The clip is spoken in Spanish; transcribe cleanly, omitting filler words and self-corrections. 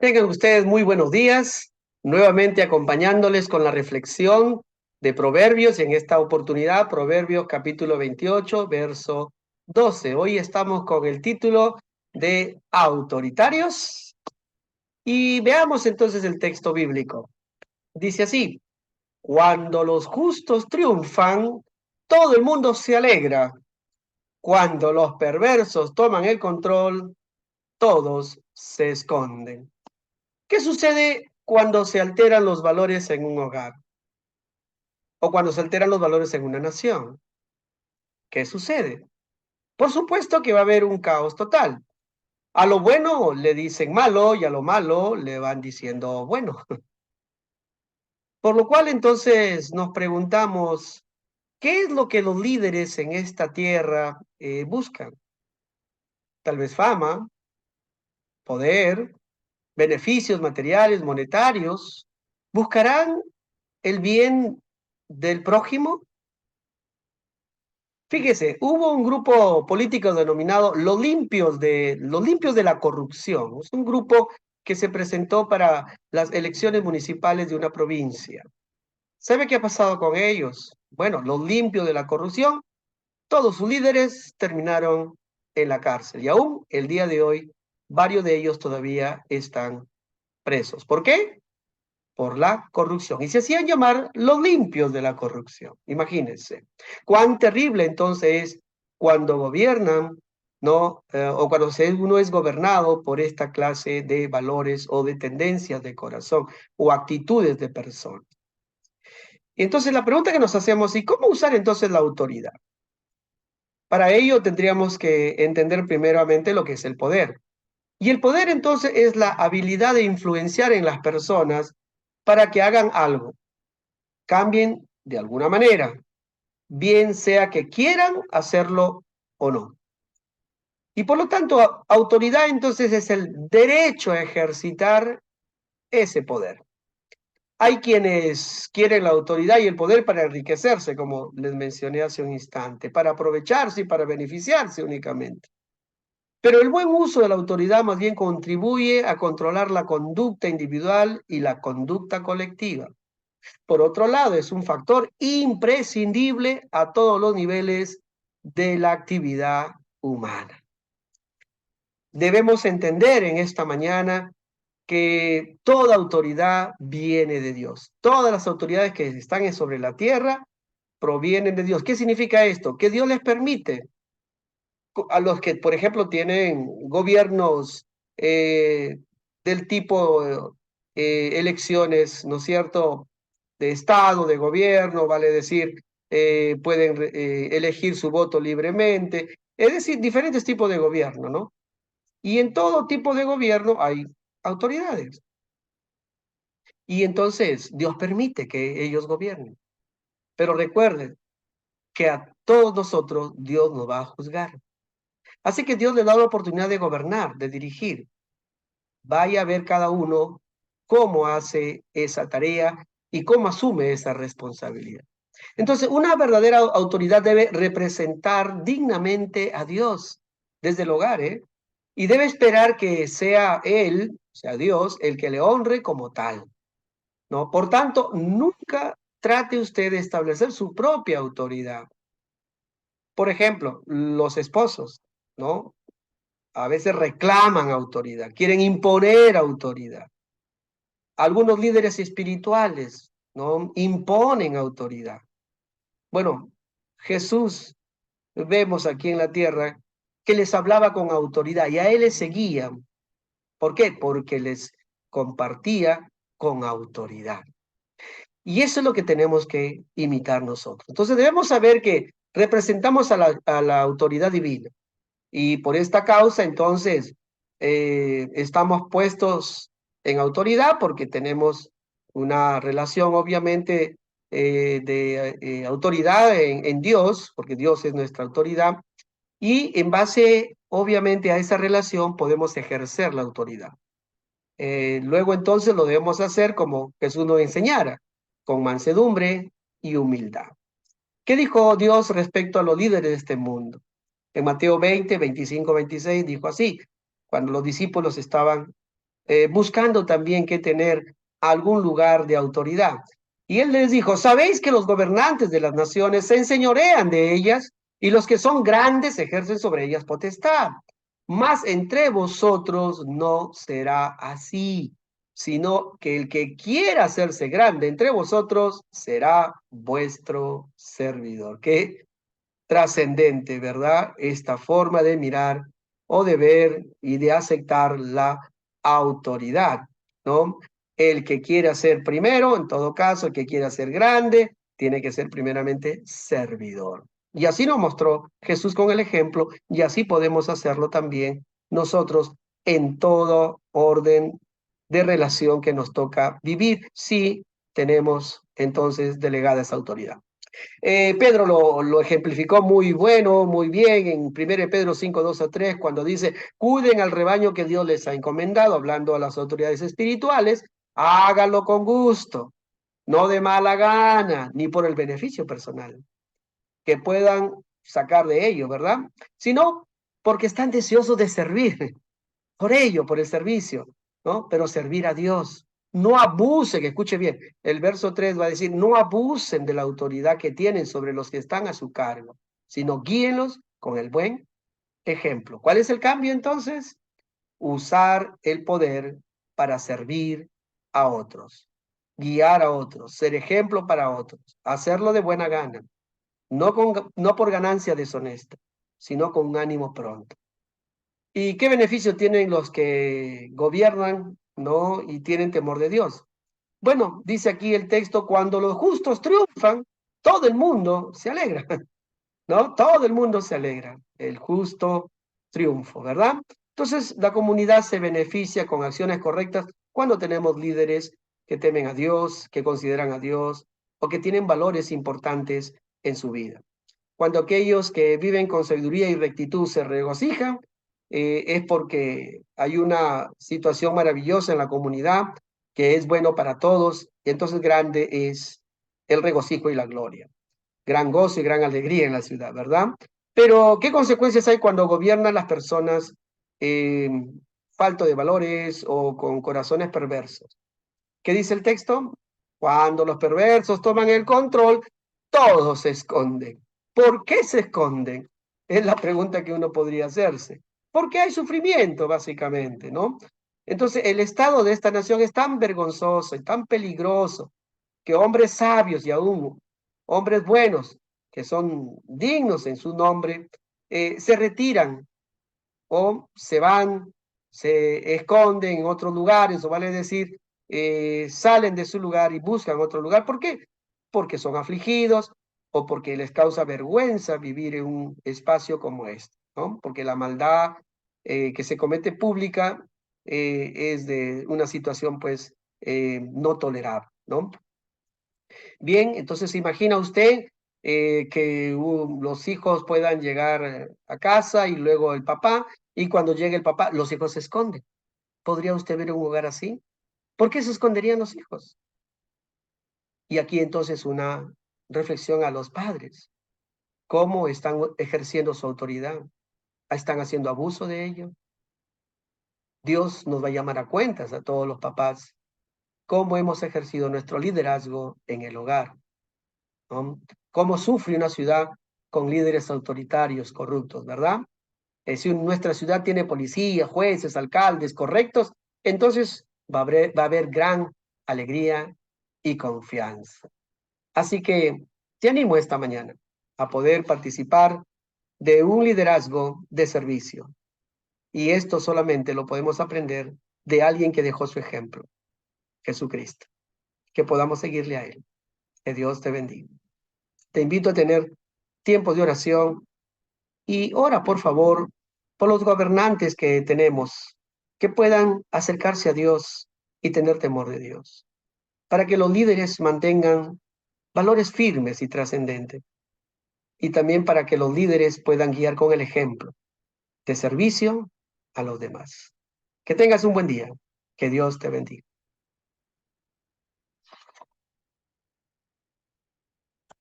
Tengan ustedes muy buenos días, nuevamente acompañándoles con la reflexión de Proverbios, y en esta oportunidad Proverbios capítulo 28, verso 12. Hoy estamos con el título de Autoritarios y veamos entonces el texto bíblico. Dice así: cuando los justos triunfan, todo el mundo se alegra. Cuando los perversos toman el control, todos se esconden. ¿Qué sucede cuando se alteran los valores en un hogar? O cuando se alteran los valores en una nación. ¿Qué sucede? Por supuesto que va a haber un caos total. A lo bueno le dicen malo y a lo malo le van diciendo bueno. Por lo cual entonces nos preguntamos, ¿qué es lo que los líderes en esta tierra buscan? Tal vez fama, poder, beneficios materiales, monetarios. ¿Buscarán el bien del prójimo? Fíjese, hubo un grupo político denominado los limpios de la corrupción. Es un grupo que se presentó para las elecciones municipales de una provincia. ¿Sabe qué ha pasado con ellos? Bueno, los limpios de la corrupción, todos sus líderes terminaron en la cárcel y aún el día de hoy varios de ellos todavía están presos. ¿Por qué? Por la corrupción. Y se hacían llamar los limpios de la corrupción. Imagínense. Cuán terrible entonces es cuando gobiernan, ¿no? O cuando uno es gobernado por esta clase de valores o de tendencias de corazón o actitudes de personas. Y entonces la pregunta que nos hacemos, ¿y cómo usar entonces la autoridad? Para ello tendríamos que entender primeramente lo que es el poder. Y el poder entonces es la habilidad de influenciar en las personas para que hagan algo, cambien de alguna manera, bien sea que quieran hacerlo o no. Y por lo tanto, autoridad entonces es el derecho a ejercitar ese poder. Hay quienes quieren la autoridad y el poder para enriquecerse, como les mencioné hace un instante, para aprovecharse y para beneficiarse únicamente. Pero el buen uso de la autoridad más bien contribuye a controlar la conducta individual y la conducta colectiva. Por otro lado, es un factor imprescindible a todos los niveles de la actividad humana. Debemos entender en esta mañana que toda autoridad viene de Dios. Todas las autoridades que están sobre la tierra provienen de Dios. ¿Qué significa esto? Que Dios les permite a los que, por ejemplo, tienen gobiernos del tipo elecciones, ¿no es cierto?, de Estado, de gobierno, vale decir, pueden elegir su voto libremente, es decir, diferentes tipos de gobierno, ¿no? Y en todo tipo de gobierno hay autoridades. Y entonces Dios permite que ellos gobiernen. Pero recuerden que a todos nosotros Dios nos va a juzgar. Así que Dios le da la oportunidad de gobernar, de dirigir. Vaya a ver cada uno cómo hace esa tarea y cómo asume esa responsabilidad. Entonces, una verdadera autoridad debe representar dignamente a Dios desde el hogar, ¿eh? Y debe esperar que sea Él, sea Dios, el que le honre como tal, ¿no? Por tanto, nunca trate usted de establecer su propia autoridad. Por ejemplo, los esposos, ¿no? A veces reclaman autoridad, quieren imponer autoridad. Algunos líderes espirituales, ¿no?, imponen autoridad. Bueno, Jesús, vemos aquí en la tierra, que les hablaba con autoridad y a él les seguían. ¿Por qué? Porque les compartía con autoridad. Y eso es lo que tenemos que imitar nosotros. Entonces debemos saber que representamos a la autoridad divina. Y por esta causa, entonces, estamos puestos en autoridad porque tenemos una relación, obviamente, de autoridad en Dios, porque Dios es nuestra autoridad, y en base, obviamente, a esa relación podemos ejercer la autoridad. Luego, entonces, lo debemos hacer como Jesús nos enseñara, con mansedumbre y humildad. ¿Qué dijo Dios respecto a los líderes de este mundo? En Mateo 20, 25, 26 dijo así, cuando los discípulos estaban buscando también que tener algún lugar de autoridad. Y él les dijo, ¿sabéis que los gobernantes de las naciones se enseñorean de ellas y los que son grandes ejercen sobre ellas potestad? Mas entre vosotros no será así, sino que el que quiera hacerse grande entre vosotros será vuestro servidor. Qué trascendente, ¿verdad? Esta forma de mirar o de ver y de aceptar la autoridad, ¿no? El que quiera ser primero, en todo caso, el que quiera ser grande, tiene que ser primeramente servidor. Y así nos mostró Jesús con el ejemplo, y así podemos hacerlo también nosotros en todo orden de relación que nos toca vivir, si tenemos entonces delegada esa autoridad. Pedro lo ejemplificó muy bueno, muy bien, en 1 Pedro 5, 2 a 3, cuando dice, cuiden al rebaño que Dios les ha encomendado, hablando a las autoridades espirituales, háganlo con gusto, no de mala gana, ni por el beneficio personal, que puedan sacar de ello, ¿verdad? Sino porque están deseosos de servir, por ello, por el servicio, ¿no? Pero servir a Dios. No abusen, escuche bien, el verso 3 va a decir, no abusen de la autoridad que tienen sobre los que están a su cargo, sino guíenlos con el buen ejemplo. ¿Cuál es el cambio entonces? Usar el poder para servir a otros, guiar a otros, ser ejemplo para otros, hacerlo de buena gana, no por ganancia deshonesta, sino con un ánimo pronto. ¿Y qué beneficio tienen los que gobiernan, no? Y tienen temor de Dios. Bueno, dice aquí el texto, cuando los justos triunfan, todo el mundo se alegra, ¿no? Todo el mundo se alegra. El justo triunfo, ¿verdad? Entonces, la comunidad se beneficia con acciones correctas cuando tenemos líderes que temen a Dios, que consideran a Dios o que tienen valores importantes en su vida. Cuando aquellos que viven con sabiduría y rectitud se regocijan, es porque hay una situación maravillosa en la comunidad que es bueno para todos, y entonces grande es el regocijo y la gloria. Gran gozo y gran alegría en la ciudad, ¿verdad? Pero, ¿qué consecuencias hay cuando gobiernan las personas eh, falto de valores o con corazones perversos? ¿Qué dice el texto? Cuando los perversos toman el control, todos se esconden. ¿Por qué se esconden? Es la pregunta que uno podría hacerse. Porque hay sufrimiento, básicamente, ¿no? Entonces, el estado de esta nación es tan vergonzoso y tan peligroso que hombres sabios y aún hombres buenos, que son dignos en su nombre, se retiran o se van, se esconden en otros lugares, o vale decir, salen de su lugar y buscan otro lugar. ¿Por qué? Porque son afligidos o porque les causa vergüenza vivir en un espacio como este, ¿no? Porque la maldad que se comete pública es de una situación pues no tolerable, ¿no? Bien, entonces imagina usted que los hijos puedan llegar a casa y luego el papá, y cuando llegue el papá, los hijos se esconden. ¿Podría usted ver un hogar así? ¿Por qué se esconderían los hijos? Y aquí entonces una reflexión a los padres. ¿Cómo están ejerciendo su autoridad? ¿Están haciendo abuso de ello? Dios nos va a llamar a cuentas a todos los papás. ¿Cómo hemos ejercido nuestro liderazgo en el hogar? ¿No? ¿Cómo sufre una ciudad con líderes autoritarios corruptos, verdad? Si nuestra ciudad tiene policía, jueces, alcaldes correctos, entonces va a haber gran alegría y confianza. Así que te animo esta mañana a poder participar de un liderazgo de servicio. Y esto solamente lo podemos aprender de alguien que dejó su ejemplo, Jesucristo. Que podamos seguirle a Él. Que Dios te bendiga. Te invito a tener tiempos de oración y ora, por favor, por los gobernantes que tenemos, que puedan acercarse a Dios y tener temor de Dios, para que los líderes mantengan valores firmes y trascendentes, y también para que los líderes puedan guiar con el ejemplo de servicio a los demás. Que tengas un buen día. Que Dios te bendiga.